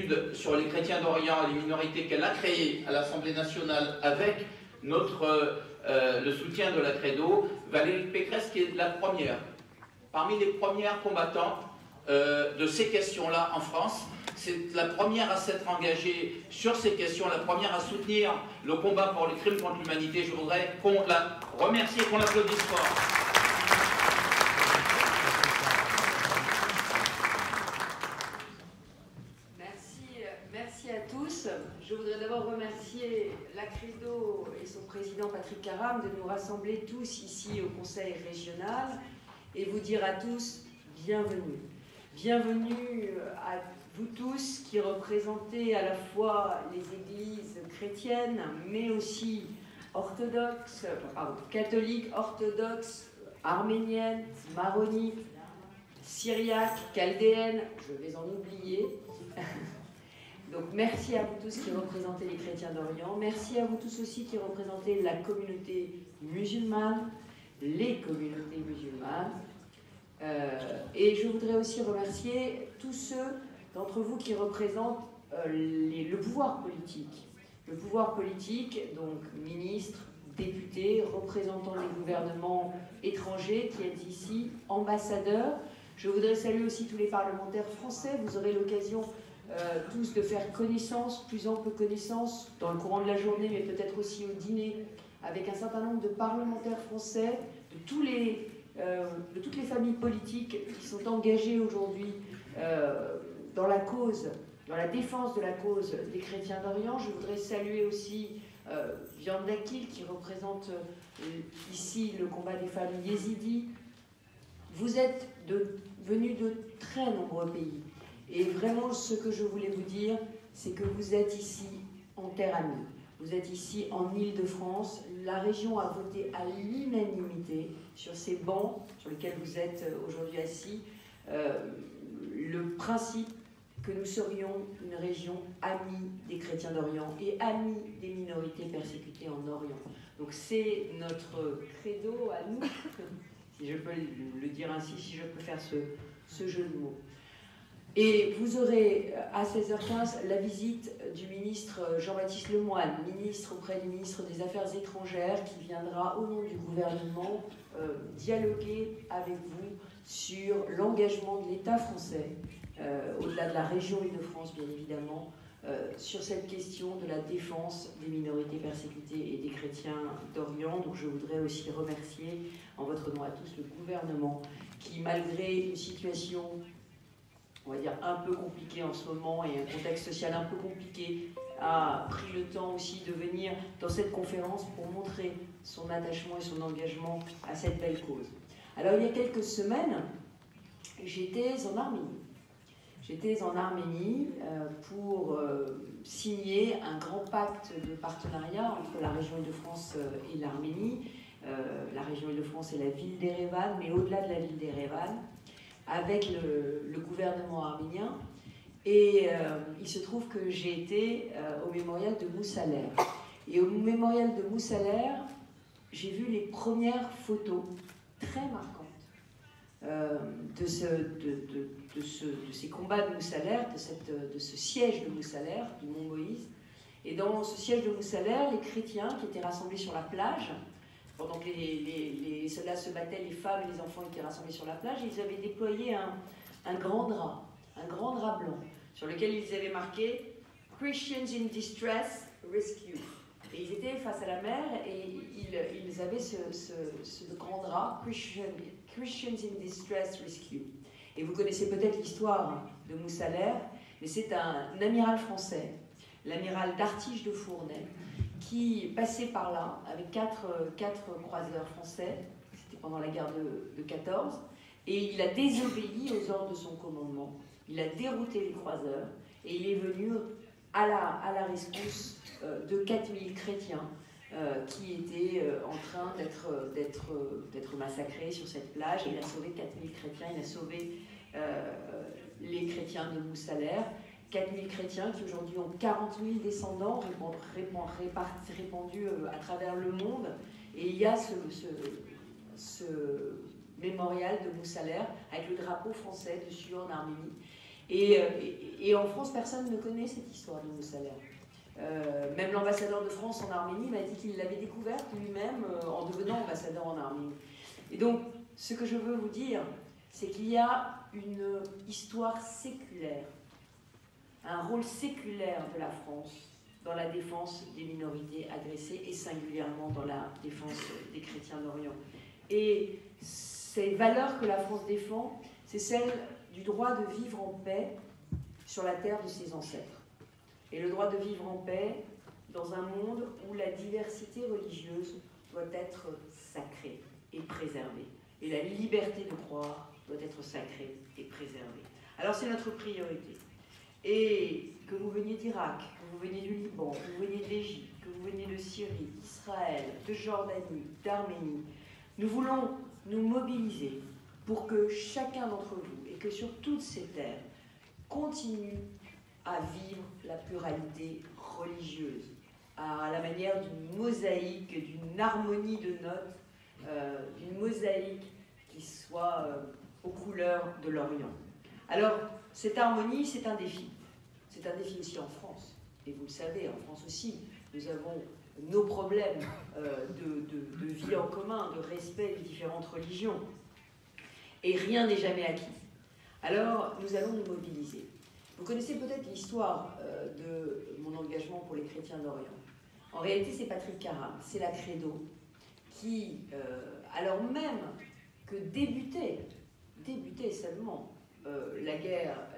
étude sur les chrétiens d'Orient et les minorités qu'elle a créée à l'Assemblée nationale avec le soutien de la Credo, Valérie Pécresse qui est la première, parmi les premières combattantes de ces questions-là en France. C'est la première à s'être engagée sur ces questions, la première à soutenir le combat pour les crimes contre l'humanité. Je voudrais qu'on la remercie et qu'on l'applaudisse fort. Merci à tous. Je voudrais d'abord remercier la Credo et son président Patrick Caram de nous rassembler tous ici au Conseil régional et vous dire à tous bienvenue. Bienvenue à vous tous qui représentez à la fois les églises chrétiennes, mais aussi orthodoxes, catholiques, orthodoxes, arméniennes, maronites, syriaques, chaldéennes, je vais en oublier. Donc merci à vous tous qui représentez les chrétiens d'Orient, merci à vous tous aussi qui représentez la communauté musulmane, les communautés musulmanes. Et je voudrais aussi remercier tous ceux d'entre vous qui représentent le pouvoir politique. Le pouvoir politique, donc ministres, députés, représentants des gouvernements étrangers qui êtes ici, ambassadeurs. Je voudrais saluer aussi tous les parlementaires français. Vous aurez l'occasion tous de faire connaissance, plus ample connaissance, dans le courant de la journée, mais peut-être aussi au dîner, avec un certain nombre de parlementaires français, de toutes les familles politiques qui sont engagées aujourd'hui dans la cause, dans la défense de la cause des chrétiens d'Orient. Je voudrais saluer aussi Viande Dakil, qui représente ici le combat des femmes yézidis. Vous êtes venus de très nombreux pays. Et vraiment, ce que je voulais vous dire, c'est que vous êtes ici en terre amie. Vous êtes ici en Île-de-France. La région a voté à l'unanimité sur ces bancs sur lesquels vous êtes aujourd'hui assis, le principe que nous serions une région amie des chrétiens d'Orient et amie des minorités persécutées en Orient. Donc c'est notre credo à nous, si je peux le dire ainsi, si je peux faire ce jeu de mots. Et vous aurez à 16h15 la visite du ministre Jean-Baptiste Lemoyne, ministre auprès du ministre des Affaires étrangères, qui viendra au nom du gouvernement dialoguer avec vous sur l'engagement de l'État français, au-delà de la région Île-de-France bien évidemment, sur cette question de la défense des minorités persécutées et des chrétiens d'Orient. Donc je voudrais aussi remercier en votre nom à tous le gouvernement qui, malgré une situation, on va dire, un peu compliqué en ce moment et un contexte social un peu compliqué, a pris le temps aussi de venir dans cette conférence pour montrer son attachement et son engagement à cette belle cause. Alors il y a quelques semaines, j'étais en Arménie. J'étais en Arménie pour signer un grand pacte de partenariat entre la région Île-de-France et l'Arménie. La région Île-de-France et la ville d'Erevan, mais au-delà de la ville d'Erevan, avec le gouvernement arménien. Et il se trouve que j'ai été au mémorial de Moussalert. Et au mémorial de Moussalert, j'ai vu les premières photos très marquantes de ces combats de Moussalert, de ce siège de Moussalert, du Mont Moïse. Et dans ce siège de Moussalert, les chrétiens qui étaient rassemblés sur la plage, pendant que les soldats se battaient, les femmes et les enfants étaient rassemblés sur la plage, ils avaient déployé un grand drap blanc, sur lequel ils avaient marqué « Christians in distress, rescue ». Et ils étaient face à la mer et ils avaient ce grand drap « Christians in distress, rescue ». Et vous connaissez peut-être l'histoire de Moussalert, mais c'est un amiral français, l'amiral d'Artige de Fournay, qui passait par là avec quatre croiseurs français, c'était pendant la guerre de 14, et il a désobéi aux ordres de son commandement, il a dérouté les croiseurs, et il est venu à la rescousse de 4000 chrétiens qui étaient en train d'être massacrés sur cette plage, et il a sauvé 4000 chrétiens, il a sauvé les chrétiens de Moussalert, 4000 chrétiens qui aujourd'hui ont 40 000 descendants répandus à travers le monde. Et il y a ce mémorial de Moussalert avec le drapeau français dessus en Arménie. Et en France, personne ne connaît cette histoire du Moussaler. Même l'ambassadeur de France en Arménie m'a dit qu'il l'avait découverte lui-même en devenant ambassadeur en Arménie. Et donc, ce que je veux vous dire, c'est qu'il y a une histoire séculaire, un rôle séculaire de la France dans la défense des minorités agressées et singulièrement dans la défense des chrétiens d'Orient. Et ces valeurs que la France défend, c'est celle du droit de vivre en paix sur la terre de ses ancêtres. Et le droit de vivre en paix dans un monde où la diversité religieuse doit être sacrée et préservée. Et la liberté de croire doit être sacrée et préservée. Alors c'est notre priorité. Et que vous veniez d'Irak, que vous veniez du Liban, que vous veniez d'Égypte, que vous veniez de Syrie, d'Israël, de Jordanie, d'Arménie, nous voulons nous mobiliser pour que chacun d'entre vous, et que sur toutes ces terres, continue à vivre la pluralité religieuse, à la manière d'une mosaïque, d'une harmonie de notes, d'une mosaïque qui soit aux couleurs de l'Orient. Alors, cette harmonie, c'est un défi. C'est un défi aussi en France. Et vous le savez, en France aussi, nous avons nos problèmes de vie en commun, de respect des différentes religions. Et rien n'est jamais acquis. Alors, nous allons nous mobiliser. Vous connaissez peut-être l'histoire de mon engagement pour les chrétiens d'Orient. En réalité, c'est Patrick Karam, c'est la Credo, qui, alors même que débutait seulement la guerre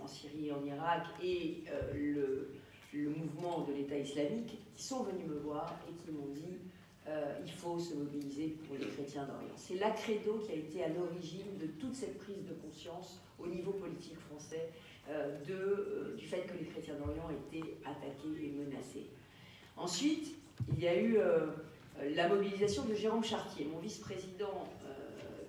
en Syrie et en Irak et le mouvement de l'État islamique, qui sont venus me voir et qui m'ont dit il faut se mobiliser pour les chrétiens d'Orient. C'est la Credo qui a été à l'origine de toute cette prise de conscience au niveau politique français du fait que les chrétiens d'Orient étaient attaqués et menacés. Ensuite, il y a eu la mobilisation de Jérôme Chartier, mon vice-président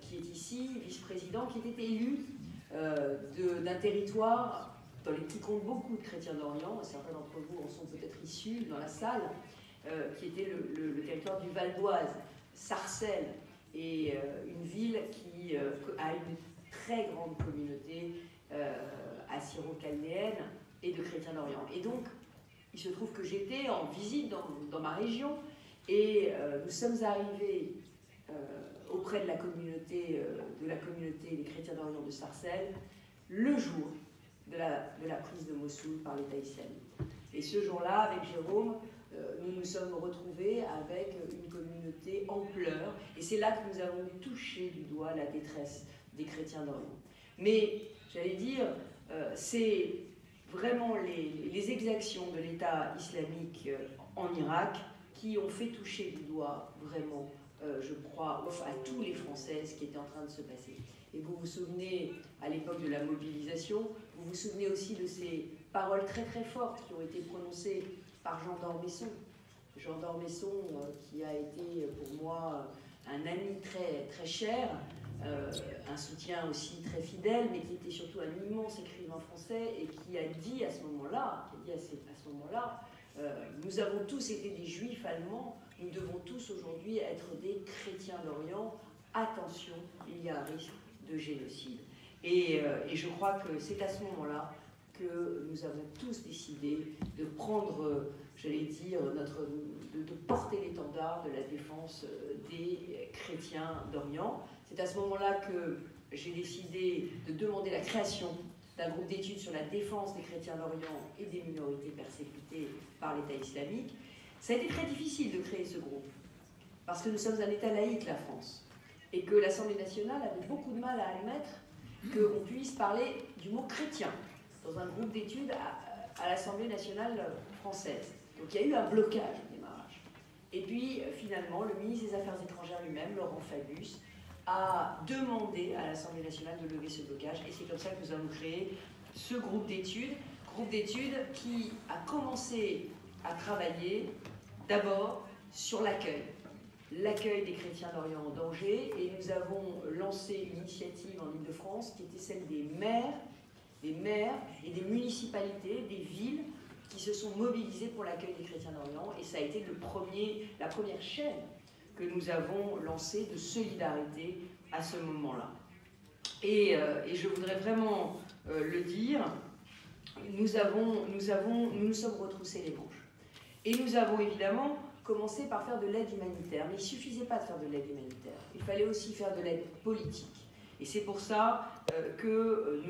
qui est ici, vice-président qui était élu d'un territoire qui compte beaucoup de chrétiens d'Orient, certains d'entre vous en sont peut-être issus dans la salle, qui était le territoire du Val d'Oise, Sarcelles, et une ville qui a une très grande communauté assyro-chaldéenne et de chrétiens d'Orient. Et donc, il se trouve que j'étais en visite dans ma région, et nous sommes arrivés auprès de la communauté des chrétiens d'Orient de Sarcelles le jour de la prise de Mossoul par l'État islamique. Et ce jour-là, avec Jérôme, nous nous sommes retrouvés avec une communauté en pleurs, et c'est là que nous avons touché du doigt la détresse des chrétiens d'Orient. Mais, j'allais dire, c'est vraiment les exactions de l'État islamique en Irak qui ont fait toucher du doigt vraiment, je crois, à tous les Français ce qui était en train de se passer. Et vous vous souvenez, à l'époque de la mobilisation, vous vous souvenez aussi de ces paroles très très fortes qui ont été prononcées par Jean d'Ormesson. Jean d'Ormesson, qui a été pour moi un ami très, très cher, un soutien aussi très fidèle, mais qui était surtout un immense écrivain français et qui a dit à ce moment-là, nous avons tous été des juifs allemands, nous devons tous aujourd'hui être des chrétiens d'Orient, attention, il y a un risque de génocide. Et je crois que c'est à ce moment-là que nous avons tous décidé de prendre, j'allais dire, de porter l'étendard de la défense des chrétiens d'Orient. C'est à ce moment-là que j'ai décidé de demander la création d'un groupe d'études sur la défense des chrétiens d'Orient et des minorités persécutées par l'État islamique. Ça a été très difficile de créer ce groupe, parce que nous sommes un État laïque, la France, et que l'Assemblée nationale avait beaucoup de mal à admettre qu'on puisse parler du mot chrétien dans un groupe d'études à l'Assemblée nationale française. Donc il y a eu un blocage au démarrage. Et puis finalement, le ministre des Affaires étrangères lui-même, Laurent Fabius, a demandé à l'Assemblée nationale de lever ce blocage. Et c'est comme ça que nous avons créé ce groupe d'études qui a commencé à travailler d'abord sur l'accueil des chrétiens d'Orient en danger, et nous avons lancé une initiative en Île-de-France qui était celle des maires et des municipalités, des villes qui se sont mobilisées pour l'accueil des chrétiens d'Orient, et ça a été la première chaîne que nous avons lancée de solidarité à ce moment-là. Et je voudrais vraiment le dire, nous nous sommes retroussés les manches. Et nous avons évidemment commencé par faire de l'aide humanitaire. Mais il ne suffisait pas de faire de l'aide humanitaire, il fallait aussi faire de l'aide politique. Et c'est pour ça que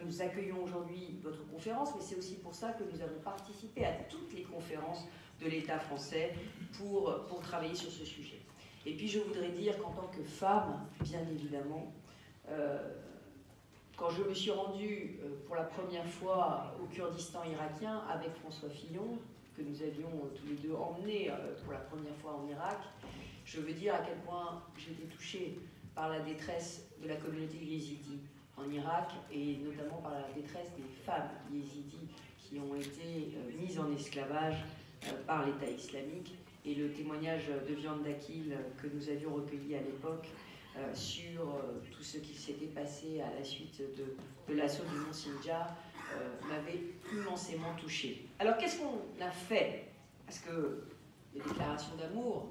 nous accueillons aujourd'hui votre conférence, mais c'est aussi pour ça que nous avons participé à toutes les conférences de l'État français pour travailler sur ce sujet. Et puis je voudrais dire qu'en tant que femme, bien évidemment, quand je me suis rendue pour la première fois au Kurdistan irakien avec François Fillon, que nous avions tous les deux emmené pour la première fois en Irak, je veux dire à quel point j'étais touchée par la détresse de la communauté yézidi en Irak et notamment par la détresse des femmes yézidis qui ont été mises en esclavage par l'État islamique, et le témoignage de Viande d'Akil que nous avions recueilli à l'époque sur tout ce qui s'était passé à la suite de l'assaut du Mont Sinjar m'avait immensément touchée. Alors qu'est-ce qu'on a fait? Parce que les déclarations d'amour,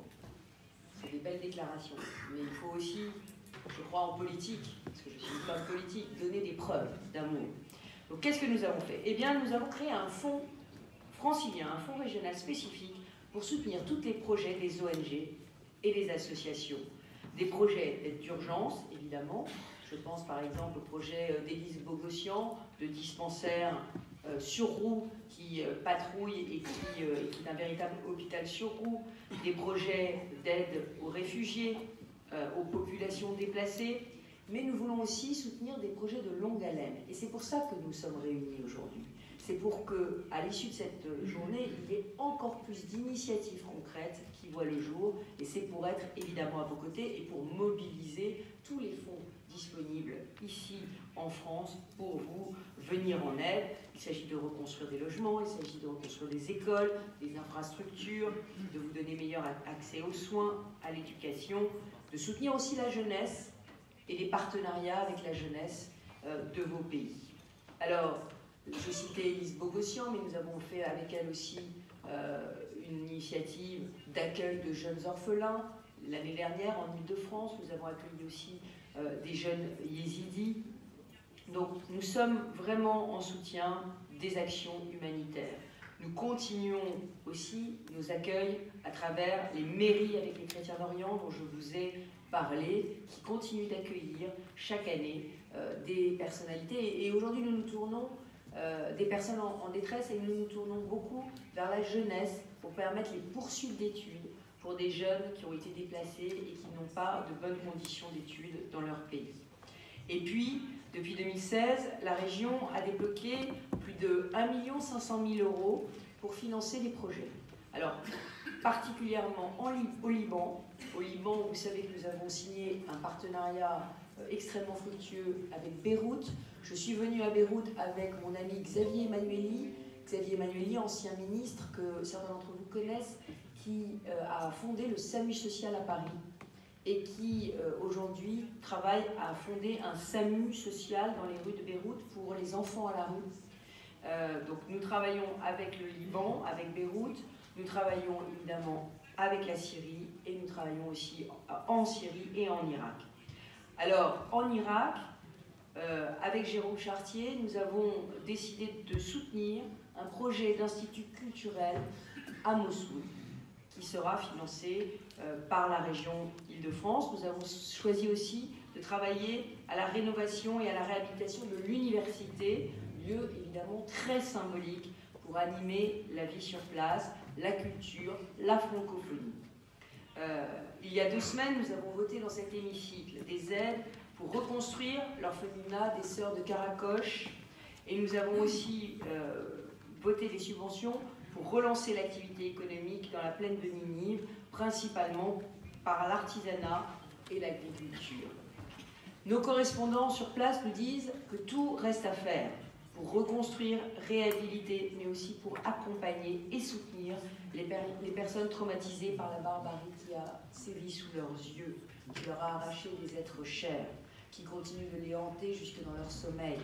c'est des belles déclarations, mais il faut aussi, je crois en politique, parce que je suis une femme politique, donner des preuves d'amour. Donc qu'est-ce que nous avons fait? Eh bien, nous avons créé un fonds francilien, un fonds régional spécifique pour soutenir tous les projets des ONG et des associations. Des projets d'aide d'urgence, évidemment. Je pense par exemple au projet d'Élise Bogossian, de dispensaire sur roue qui patrouille et qui est un véritable hôpital sur roue. Des projets d'aide aux réfugiés, aux populations déplacées. Mais nous voulons aussi soutenir des projets de longue haleine. Et c'est pour ça que nous sommes réunis aujourd'hui. C'est pour qu'à l'issue de cette journée, il y ait encore plus d'initiatives concrètes qui voient le jour. Et c'est pour être évidemment à vos côtés et pour mobiliser tous les fonds disponibles ici en France pour vous venir en aide. Il s'agit de reconstruire des logements, il s'agit de reconstruire des écoles, des infrastructures, de vous donner meilleur accès aux soins, à l'éducation, de soutenir aussi la jeunesse et les partenariats avec la jeunesse de vos pays. Alors, je citais Élise Bogossian, mais nous avons fait avec elle aussi une initiative d'accueil de jeunes orphelins. L'année dernière, en Ile-de-France, nous avons accueilli aussi des jeunes yézidis. Donc, nous sommes vraiment en soutien des actions humanitaires. Nous continuons aussi nos accueils à travers les mairies avec les Chrétiens d'Orient, dont je vous ai parlé, qui continuent d'accueillir chaque année des personnalités. Et aujourd'hui, nous nous tournons des personnes en détresse et nous nous tournons beaucoup vers la jeunesse pour permettre les poursuites d'études pour des jeunes qui ont été déplacés et qui n'ont pas de bonnes conditions d'études dans leur pays. Et puis, depuis 2016, la région a débloqué plus de 1 500 000 € pour financer des projets. Alors, particulièrement au Liban. Au Liban, vous savez que nous avons signé un partenariat extrêmement fructueux avec Beyrouth. Je suis venue à Beyrouth avec mon ami Xavier Emmanuelli, ancien ministre que certains d'entre vous connaissent, qui a fondé le SAMU social à Paris et qui aujourd'hui travaille à fonder un SAMU social dans les rues de Beyrouth pour les enfants à la rue. Donc nous travaillons avec le Liban, avec Beyrouth, nous travaillons évidemment avec la Syrie et nous travaillons aussi en Syrie et en Irak. Alors en Irak, avec Jérôme Chartier, nous avons décidé de soutenir un projet d'institut culturel à Mossoul qui sera financé par la région Île-de-France. Nous avons choisi aussi de travailler à la rénovation et à la réhabilitation de l'université, lieu évidemment très symbolique pour animer la vie sur place, la culture, la francophonie. Il y a 2 semaines, nous avons voté dans cet hémicycle des aides pour reconstruire l'orphelinat des Sœurs de Karakoche et nous avons aussi voté des subventions pour relancer l'activité économique dans la plaine de Ninive, principalement par l'artisanat et l'agriculture. Nos correspondants sur place nous disent que tout reste à faire pour reconstruire, réhabiliter, mais aussi pour accompagner et soutenir les personnes traumatisées par la barbarie qui a sévi sous leurs yeux, qui leur a arraché des êtres chers, qui continue de les hanter jusque dans leur sommeil.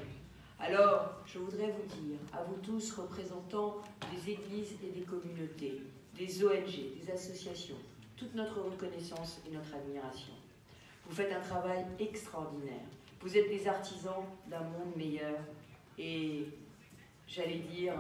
Alors, je voudrais vous dire, à vous tous, représentants des églises et des communautés, des ONG, des associations, toute notre reconnaissance et notre admiration. Vous faites un travail extraordinaire. Vous êtes des artisans d'un monde meilleur et, j'allais dire,